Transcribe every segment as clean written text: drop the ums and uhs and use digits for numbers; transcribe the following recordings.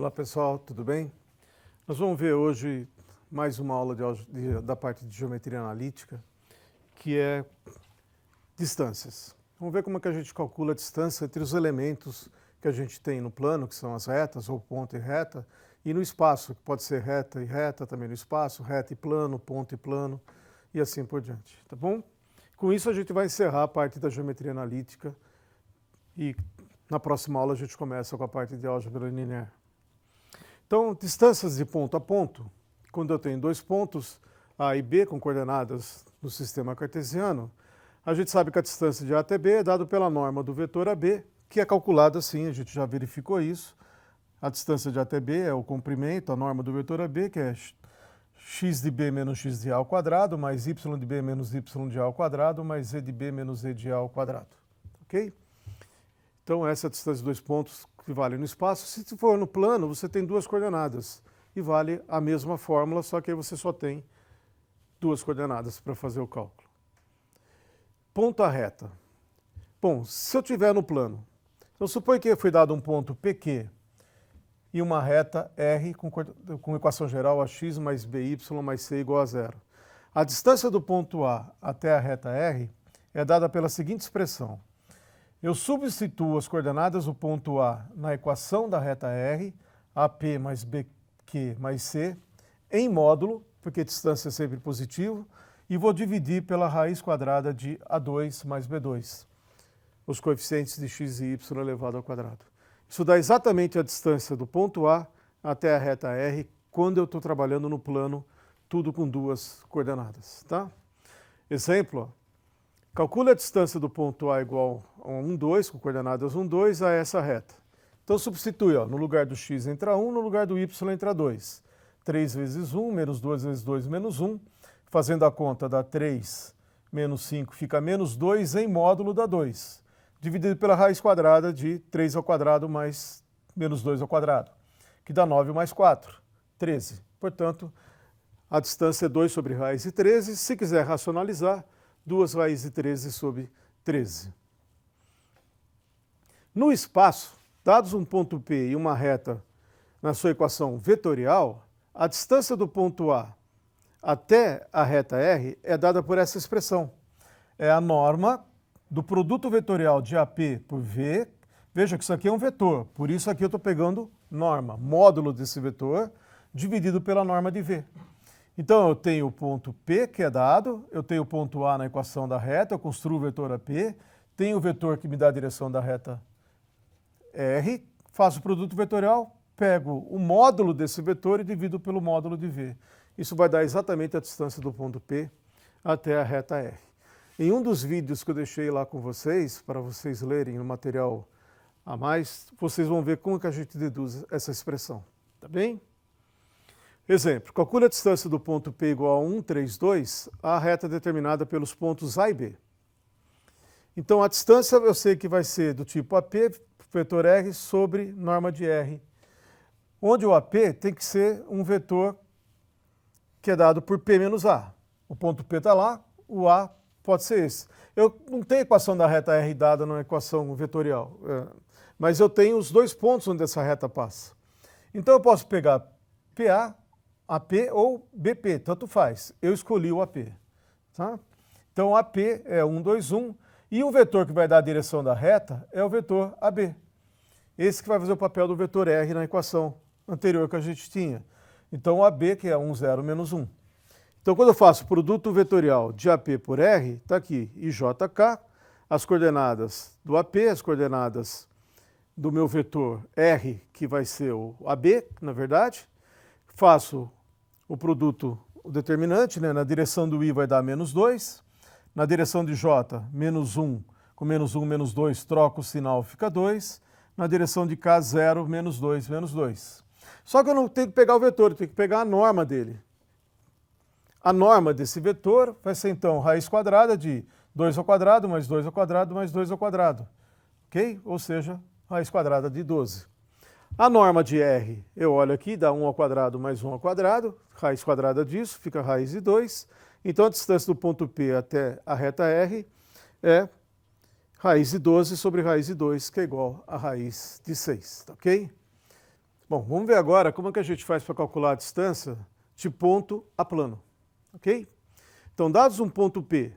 Olá pessoal, tudo bem? Nós vamos ver hoje mais uma aula da parte de geometria analítica, que é distâncias. Vamos ver como é que a gente calcula a distância entre os elementos que a gente tem no plano, que são as retas, ou ponto e reta, e no espaço, que pode ser reta e reta também no espaço, reta e plano, ponto e plano, e assim por diante, tá bom? Com isso a gente vai encerrar a parte da geometria analítica e na próxima aula a gente começa com a parte de álgebra linear. Então, distâncias de ponto a ponto, quando eu tenho dois pontos, A e B, com coordenadas no sistema cartesiano, a gente sabe que a distância de A até B é dada pela norma do vetor AB, que é calculada assim, a gente já verificou isso. A distância de A até B é o comprimento, a norma do vetor AB, que é x de B menos x de A ao quadrado, mais y de B menos y de A ao quadrado, mais e de B menos e de A ao quadrado. Ok? Então, essa é a distância de dois pontos que vale no espaço. Se for no plano, você tem duas coordenadas e vale a mesma fórmula, só que aí você só tem duas coordenadas para fazer o cálculo. Ponto a reta. Bom, se eu tiver no plano, então supõe que foi dado um ponto PQ e uma reta R com equação geral AX mais BY mais C igual a zero. A distância do ponto A até a reta R é dada pela seguinte expressão. Eu substituo as coordenadas do ponto A na equação da reta R, AP mais BQ mais C, em módulo, porque distância é sempre positivo, e vou dividir pela raiz quadrada de A2 mais B2, os coeficientes de x e y elevado ao quadrado. Isso dá exatamente a distância do ponto A até a reta R, quando eu estou trabalhando no plano, tudo com duas coordenadas. Tá? Exemplo, ó. Calcule a distância do ponto A igual a 1, 2, com coordenadas 1, 2, a essa reta. Então substitui, ó, no lugar do x entra 1, no lugar do y entra 2. 3 vezes 1, menos 2 vezes 2, menos 1. Fazendo a conta dá 3 menos 5, fica menos 2 em módulo dá 2. Dividido pela raiz quadrada de 3 ao quadrado mais menos 2 ao quadrado, que dá 9 mais 4, 13. Portanto, a distância é 2 sobre raiz de 13. Se quiser racionalizar, 2 raízes de 13 sobre 13. No espaço, dados um ponto P e uma reta na sua equação vetorial, a distância do ponto A até a reta R é dada por essa expressão. É a norma do produto vetorial de AP por V. Veja que isso aqui é um vetor, por isso aqui eu estou pegando norma, módulo desse vetor, dividido pela norma de V. Então, eu tenho o ponto P, que é dado, eu tenho o ponto A na equação da reta, eu construo o vetor AP, tenho o vetor que me dá a direção da reta R, faço o produto vetorial, pego o módulo desse vetor e divido pelo módulo de V. Isso vai dar exatamente a distância do ponto P até a reta R. Em um dos vídeos que eu deixei lá com vocês, para vocês lerem no material a mais, vocês vão ver como que a gente deduz essa expressão, tá bem? Exemplo, calcule a distância do ponto P igual a 1, 3, 2, a reta determinada pelos pontos A e B. Então, a distância eu sei que vai ser do tipo AP, vetor R, sobre norma de R, onde o AP tem que ser um vetor que é dado por P menos A. O ponto P está lá, o A pode ser esse. Eu não tenho equação da reta R dada na equação vetorial, mas eu tenho os dois pontos onde essa reta passa. Então, eu posso pegar PA, AP ou BP, tanto faz. Eu escolhi o AP. Tá? Então, AP é 1, 2, 1. E o vetor que vai dar a direção da reta é o vetor AB. Esse que vai fazer o papel do vetor R na equação anterior que a gente tinha. Então, o AB, que é 1, 0, menos 1. Então, quando eu faço produto vetorial de AP por R, está aqui, IJK, as coordenadas do AP, as coordenadas do meu vetor R, que vai ser o AB, na verdade. Faço o produto, o determinante, né? Na direção do I vai dar menos 2, na direção de J, menos 1, com menos 1, menos 2, troco o sinal, fica 2, na direção de K, 0, menos 2, menos 2. Só que eu não tenho que pegar o vetor, eu tenho que pegar a norma dele. A norma desse vetor vai ser, então, raiz quadrada de 2 ao quadrado, mais 2 ao quadrado, mais 2 ao quadrado. Ok? Ou seja, raiz quadrada de 12. A norma de R, eu olho aqui, dá 1 ao quadrado mais 1 ao quadrado, raiz quadrada disso, fica raiz de 2. Então, a distância do ponto P até a reta R é raiz de 12 sobre raiz de 2, que é igual a raiz de 6, tá ok? Bom, vamos ver agora como é que a gente faz para calcular a distância de ponto a plano, ok? Então, dados um ponto P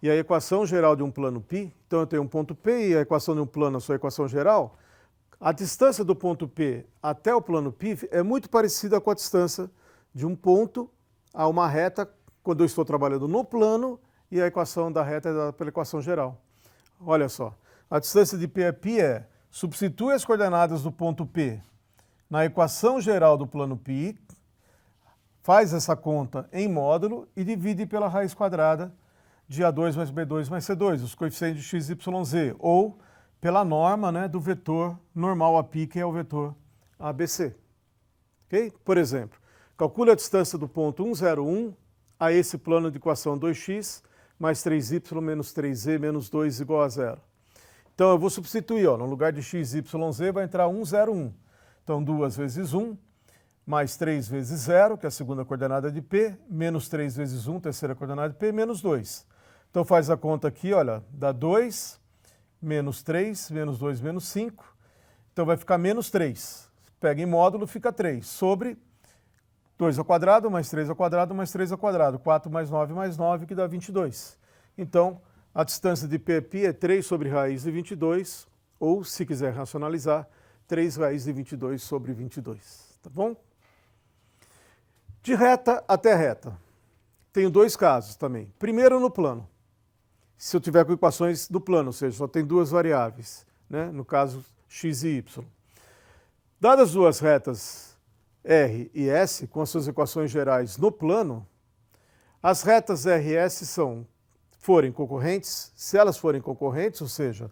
e a equação geral de um plano π, então eu tenho um ponto P e a equação de um plano, a sua equação geral, a distância do ponto P até o plano π é muito parecida com a distância de um ponto a uma reta quando eu estou trabalhando no plano e a equação da reta é dada pela equação geral. Olha só, a distância de P é π substitui as coordenadas do ponto P na equação geral do plano π, faz essa conta em módulo e divide pela raiz quadrada de A2 mais B2 mais C2, os coeficientes de x, y, z, ou pela norma, né, do vetor normal a π, que é o vetor ABC. Okay? Por exemplo, calcule a distância do ponto 1, 0, 1 a esse plano de equação 2x mais 3y menos 3z menos 2 igual a 0. Então eu vou substituir, ó, no lugar de x, y, z vai entrar 1, 0, 1. Então 2 vezes 1 mais 3 vezes 0, que é a segunda coordenada de P, menos 3 vezes 1, terceira coordenada de P, menos 2. Então faz a conta aqui, olha, dá 2, menos 3, menos 2, menos 5. Então vai ficar menos 3. Pega em módulo, fica 3, sobre 2 ao quadrado, mais 3 ao quadrado, mais 3 ao quadrado. 4 mais 9, que dá 22. Então, a distância de P π é 3 sobre raiz de 22, ou, se quiser racionalizar, 3 raiz de 22 sobre 22. Tá bom? De reta até reta. Tenho dois casos também. Primeiro no plano. Se eu tiver com equações do plano, ou seja, só tem duas variáveis, né? No caso x e y. Dadas duas retas R e S, com as suas equações gerais no plano, as retas R e S forem concorrentes, se elas forem concorrentes, ou seja,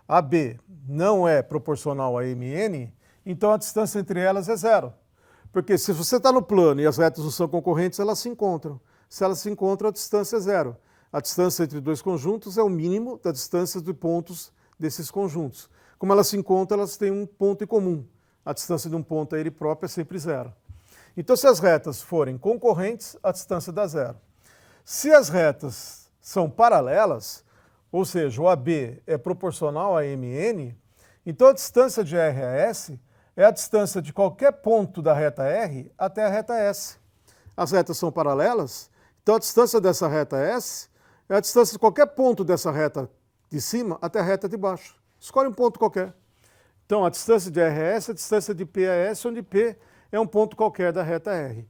AB não é proporcional a MN, então a distância entre elas é zero. Porque se você está no plano e as retas não são concorrentes, elas se encontram. Se elas se encontram, a distância é zero. A distância entre dois conjuntos é o mínimo da distância de pontos desses conjuntos. Como elas se encontram, elas têm um ponto em comum. A distância de um ponto a ele próprio é sempre zero. Então, se as retas forem concorrentes, a distância dá zero. Se as retas são paralelas, ou seja, o AB é proporcional a MN, então a distância de R a S é a distância de qualquer ponto da reta R até a reta S. As retas são paralelas, então a distância dessa reta S é a distância de qualquer ponto dessa reta de cima até a reta de baixo. Escolhe um ponto qualquer. Então a distância de R a S é a distância de P a S, onde P é um ponto qualquer da reta R.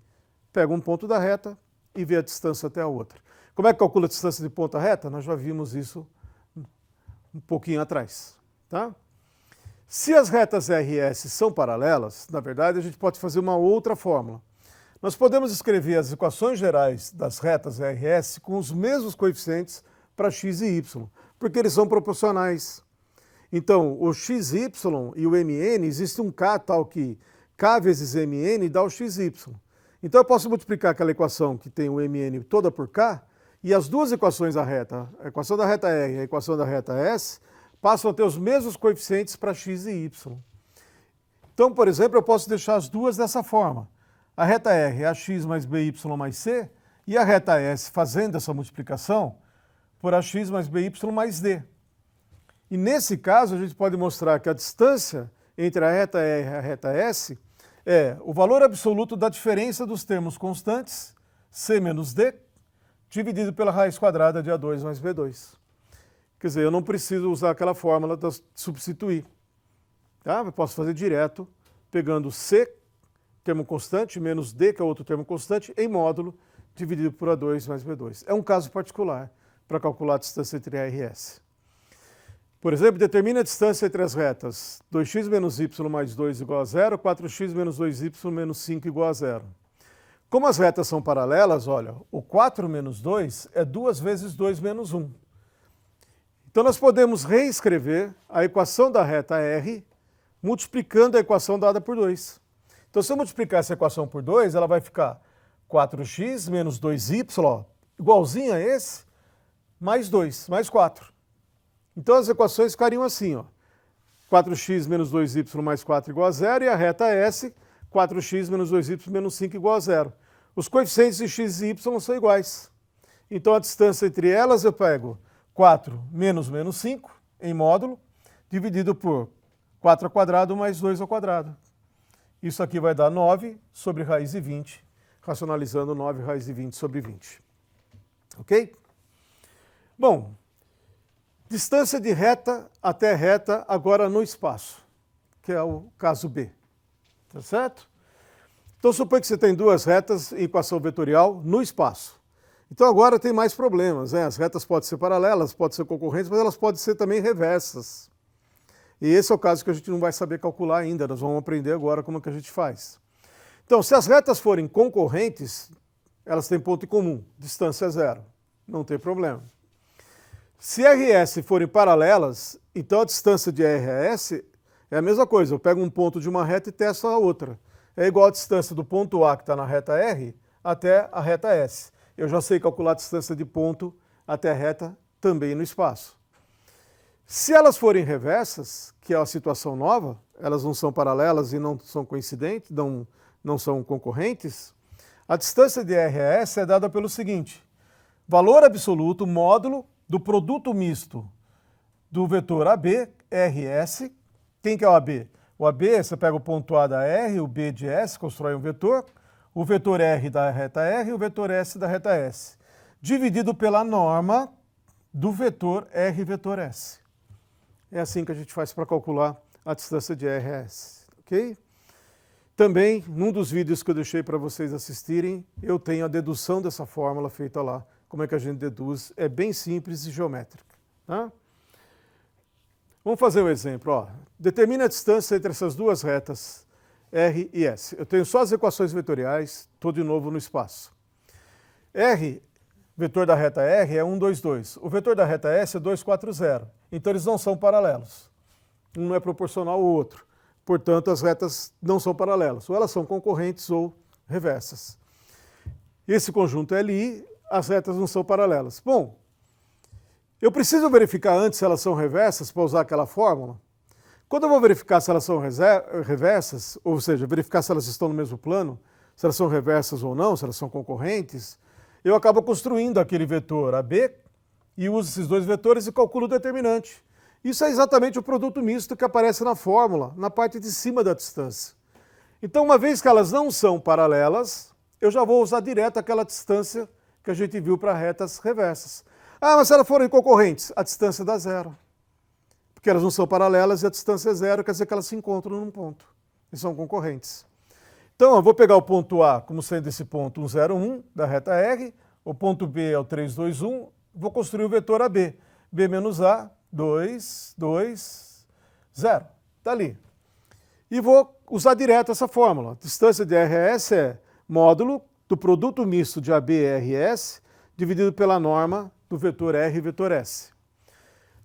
Pega um ponto da reta e vê a distância até a outra. Como é que calcula a distância de ponto a reta? Nós já vimos isso um pouquinho atrás. Tá? Se as retas R e S são paralelas, na verdade a gente pode fazer uma outra fórmula. Nós podemos escrever as equações gerais das retas R e S com os mesmos coeficientes para x e y, porque eles são proporcionais. Então, o xy e o mn, existe um k tal que k vezes mn dá o xy. Então eu posso multiplicar aquela equação que tem o mn toda por k, e as duas equações da reta, a equação da reta R e a equação da reta S, passam a ter os mesmos coeficientes para x e y. Então, por exemplo, eu posso deixar as duas dessa forma. A reta R é ax mais by mais c, e a reta S, fazendo essa multiplicação, por ax mais by mais d. E nesse caso, a gente pode mostrar que a distância entre a reta R e a reta S é o valor absoluto da diferença dos termos constantes, c menos d, dividido pela raiz quadrada de A2 mais B2. Quer dizer, eu não preciso usar aquela fórmula de substituir. Tá? Eu posso fazer direto, pegando C, termo constante, menos D, que é outro termo constante, em módulo, dividido por A2 mais B2. É um caso particular para calcular a distância entre R e S. Por exemplo, determine a distância entre as retas 2x menos y mais 2 igual a 0, 4x menos 2y menos 5 igual a 0. Como as retas são paralelas, olha, o 4 menos 2 é 2 vezes 2 menos 1. Então nós podemos reescrever a equação da reta R multiplicando a equação dada por 2. Então se eu multiplicar essa equação por 2, ela vai ficar 4x menos 2y, ó, igualzinho a esse, mais 2, mais 4. Então as equações ficariam assim, ó, 4x menos 2y mais 4 igual a 0, e a reta S, 4x menos 2y menos 5 igual a 0. Os coeficientes de x e y são iguais. Então a distância entre elas eu pego 4 menos 5 em módulo, dividido por 4 ao quadrado mais 2 ao quadrado. Isso aqui vai dar 9 sobre raiz de 20, racionalizando 9 raiz de 20 sobre 20. Ok? Bom, distância de reta até reta agora no espaço, que é o caso B. Tá certo? Então, suponha que você tem duas retas em equação vetorial no espaço. Então, agora tem mais problemas, né? As retas podem ser paralelas, podem ser concorrentes, mas elas podem ser também reversas. E esse é o caso que a gente não vai saber calcular ainda, nós vamos aprender agora como é que a gente faz. Então, se as retas forem concorrentes, elas têm ponto em comum, distância zero, não tem problema. Se RS forem paralelas, então a distância de RS é a mesma coisa, eu pego um ponto de uma reta e testo a outra. É igual a distância do ponto A, que está na reta R, até a reta S. Eu já sei calcular a distância de ponto até a reta também no espaço. Se elas forem reversas, que é a situação nova, elas não são paralelas e não são coincidentes, não são concorrentes, a distância de RS é dada pelo seguinte: valor absoluto módulo do produto misto do vetor AB, RS. Quem que é o AB? O AB, você pega o ponto A da R, o B de S, constrói um vetor, o vetor R da reta R e o vetor S da reta S, dividido pela norma do vetor R vetor S. É assim que a gente faz para calcular a distância de RS, ok? Também, num dos vídeos que eu deixei para vocês assistirem, eu tenho a dedução dessa fórmula feita lá. Como é que a gente deduz? É bem simples e geométrica. Tá? Vamos fazer um exemplo. Ó. Determine a distância entre essas duas retas, R e S. Eu tenho só as equações vetoriais, estou de novo no espaço. R, vetor da reta R, é 1, 2, 2. O vetor da reta S é 2, 4, 0. Então eles não são paralelos. Um não é proporcional ao outro. Portanto, as retas não são paralelas. Ou elas são concorrentes ou reversas. Esse conjunto LI, as retas não são paralelas. Bom, eu preciso verificar antes se elas são reversas para usar aquela fórmula. Quando eu vou verificar se elas são reversas, ou seja, verificar se elas estão no mesmo plano, se elas são reversas ou não, se elas são concorrentes, eu acabo construindo aquele vetor AB e uso esses dois vetores e calculo o determinante. Isso é exatamente o produto misto que aparece na fórmula, na parte de cima da distância. Então, uma vez que elas não são paralelas, eu já vou usar direto aquela distância que a gente viu para retas reversas. Ah, mas se elas forem concorrentes, a distância dá zero. Porque elas não são paralelas e a distância é zero, quer dizer que elas se encontram num ponto. E são concorrentes. Então, eu vou pegar o ponto A como sendo esse ponto 1, 0, 1 da reta R, o ponto B é o 3, 2, 1, vou construir o vetor AB. B menos A, 2, 2, 0. Está ali. E vou usar direto essa fórmula. A distância de RS é módulo do produto misto de AB e RS dividido pela norma do vetor R e vetor S.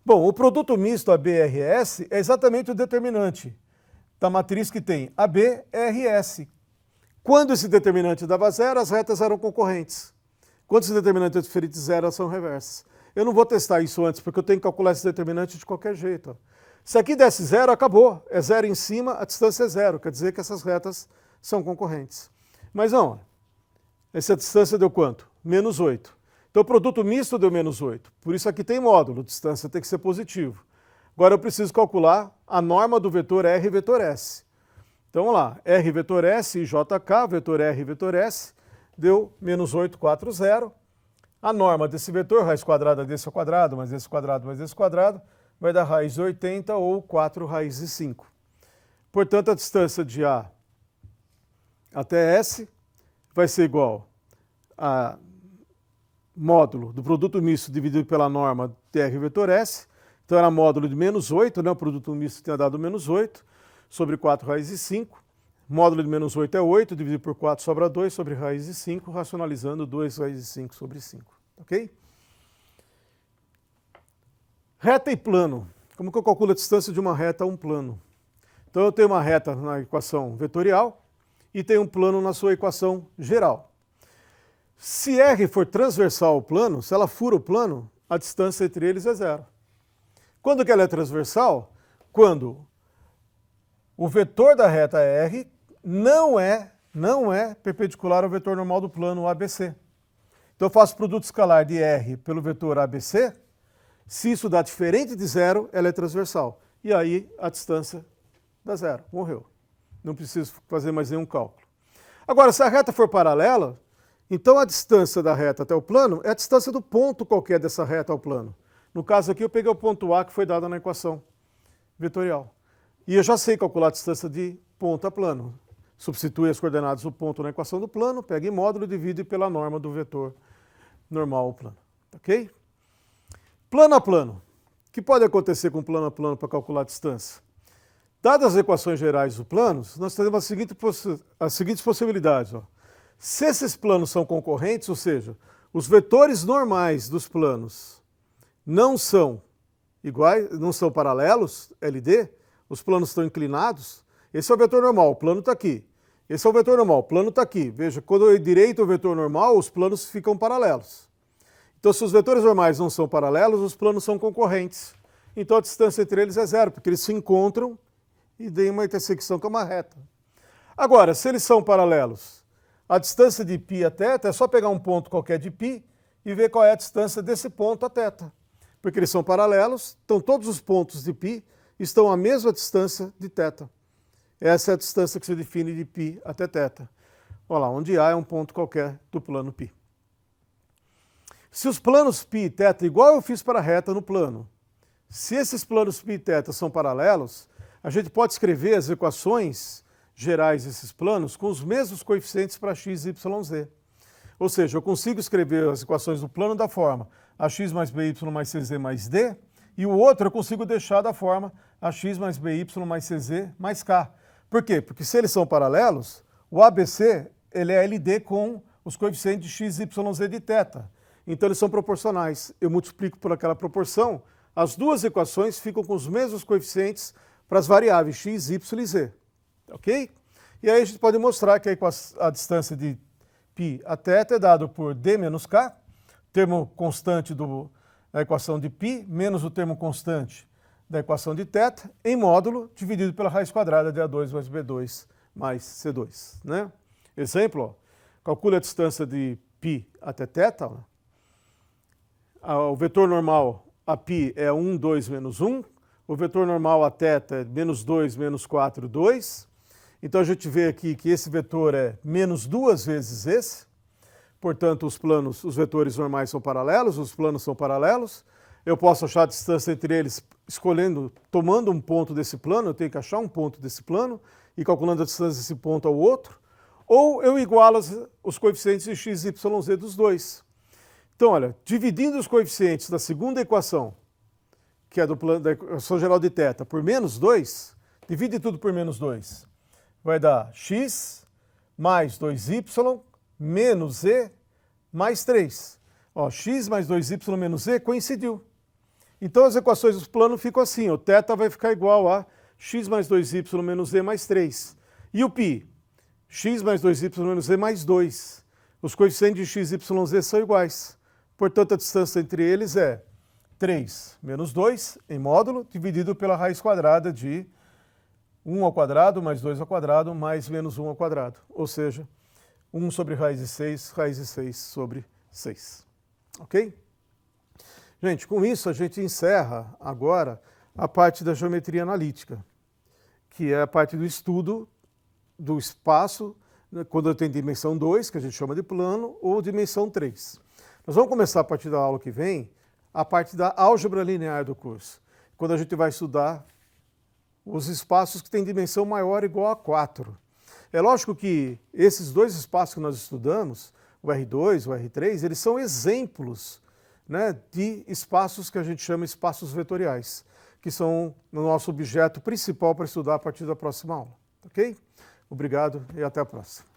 Bom, o produto misto AB e RS é exatamente o determinante da matriz que tem AB e RS. Quando esse determinante dava zero, as retas eram concorrentes. Quando esse determinante é diferente de zero, elas são reversas. Eu não vou testar isso antes, porque eu tenho que calcular esse determinante de qualquer jeito. Se aqui desse zero, acabou. É zero em cima, a distância é zero. Quer dizer que essas retas são concorrentes. Mas não, essa distância deu quanto? Menos 8. Então o produto misto deu menos 8. Por isso aqui tem módulo, distância tem que ser positivo. Agora eu preciso calcular a norma do vetor R e vetor S. Então vamos lá, R vetor S e JK, vetor R e vetor S, deu menos 8, 4, 0. A norma desse vetor, raiz quadrada desse ao quadrado, mais esse quadrado, mais esse quadrado, vai dar raiz de 80 ou 4 raiz de 5. Portanto, a distância de A até S vai ser igual a módulo do produto misto dividido pela norma de R vetor S. Então era módulo de menos 8, né? O produto misto tinha dado menos 8, sobre 4 raiz de 5. Módulo de menos 8 é 8, dividido por 4 sobra 2, sobre raiz de 5, racionalizando 2 raiz de 5 sobre 5. Ok? Reta e plano. Como que eu calculo a distância de uma reta a um plano? Então eu tenho uma reta na equação vetorial e tenho um plano na sua equação geral. Se R for transversal ao plano, se ela fura o plano, a distância entre eles é zero. Quando que ela é transversal? Quando o vetor da reta R não é perpendicular ao vetor normal do plano ABC. Então eu faço produto escalar de R pelo vetor ABC. Se isso dá diferente de zero, ela é transversal. E aí a distância dá zero, morreu. Não preciso fazer mais nenhum cálculo. Agora, se a reta for paralela, então a distância da reta até o plano é a distância do ponto qualquer dessa reta ao plano. No caso aqui, eu peguei o ponto A que foi dado na equação vetorial. E eu já sei calcular a distância de ponto a plano. Substitui as coordenadas do ponto na equação do plano, pega em módulo e divide pela norma do vetor normal ao plano. Ok? Plano a plano. O que pode acontecer com plano a plano para calcular a distância? Dadas as equações gerais do plano, nós temos as seguintes possibilidades. Ó. Se esses planos são concorrentes, ou seja, os vetores normais dos planos não são iguais, não são paralelos, LD, os planos estão inclinados, esse é o vetor normal, o plano está aqui. Esse é o vetor normal, o plano está aqui. Veja, quando eu direito o vetor normal, os planos ficam paralelos. Então, se os vetores normais não são paralelos, os planos são concorrentes. Então, a distância entre eles é zero, porque eles se encontram e tem uma intersecção que é uma reta. Agora, se eles são paralelos, a distância de π a θ é só pegar um ponto qualquer de π e ver qual é a distância desse ponto a θ. Porque eles são paralelos, então todos os pontos de π estão à mesma distância de θ. Essa é a distância que se define de π até θ. Olha lá, onde A é um ponto qualquer do plano π. Se os planos π e θ, igual eu fiz para a reta no plano, se esses planos π e θ são paralelos, a gente pode escrever as equações gerais desses planos com os mesmos coeficientes para x, y, z. Ou seja, eu consigo escrever as equações do plano da forma ax mais by mais cz mais d, e o outro eu consigo deixar da forma ax mais by mais cz mais k. Por quê? Porque se eles são paralelos, o ABC ele é LD com os coeficientes de x, y, z de θ. Então eles são proporcionais. Eu multiplico por aquela proporção, as duas equações ficam com os mesmos coeficientes para as variáveis x, y e z. Ok? E aí a gente pode mostrar que a distância de π a θ é dado por d menos k, termo constante da equação de π, menos o termo constante da equação de θ, em módulo, dividido pela raiz quadrada de A2 mais B2 mais C2. Né? Exemplo, ó, calcule a distância de π até θ. Ó. O vetor normal a π é 1, 2, menos 1. O vetor normal a θ é menos 2, menos 4, 2. Então a gente vê aqui que esse vetor é menos 2 vezes esse. Portanto, os vetores normais são paralelos, os planos são paralelos. Eu posso achar a distância entre eles tomando um ponto desse plano, eu tenho que achar um ponto desse plano e calculando a distância desse ponto ao outro. Ou eu igualo os coeficientes de x, y, z dos dois. Então, olha, dividindo os coeficientes da segunda equação, que é da equação geral de θ, por menos 2, divide tudo por menos 2. Vai dar x mais 2y menos z mais 3. Ó, x mais 2y menos z coincidiu. Então as equações dos planos ficam assim, o θ vai ficar igual a x mais 2y menos z mais 3. E o π? X mais 2y menos z mais 2. Os coeficientes de x, y, z são iguais. Portanto, a distância entre eles é 3 menos 2 em módulo, dividido pela raiz quadrada de 1 ao quadrado mais 2 ao quadrado mais menos 1 ao quadrado. Ou seja, 1 sobre raiz de 6 sobre 6. Ok? Gente, com isso a gente encerra agora a parte da geometria analítica, que é a parte do estudo do espaço, quando eu tenho dimensão 2, que a gente chama de plano, ou dimensão 3. Nós vamos começar a partir da aula que vem a parte da álgebra linear do curso, quando a gente vai estudar os espaços que têm dimensão maior ou igual a 4. É lógico que esses dois espaços que nós estudamos, o R2 e o R3, eles são exemplos, né, de espaços que a gente chama de espaços vetoriais, que são o nosso objeto principal para estudar a partir da próxima aula. Ok? Obrigado e até a próxima.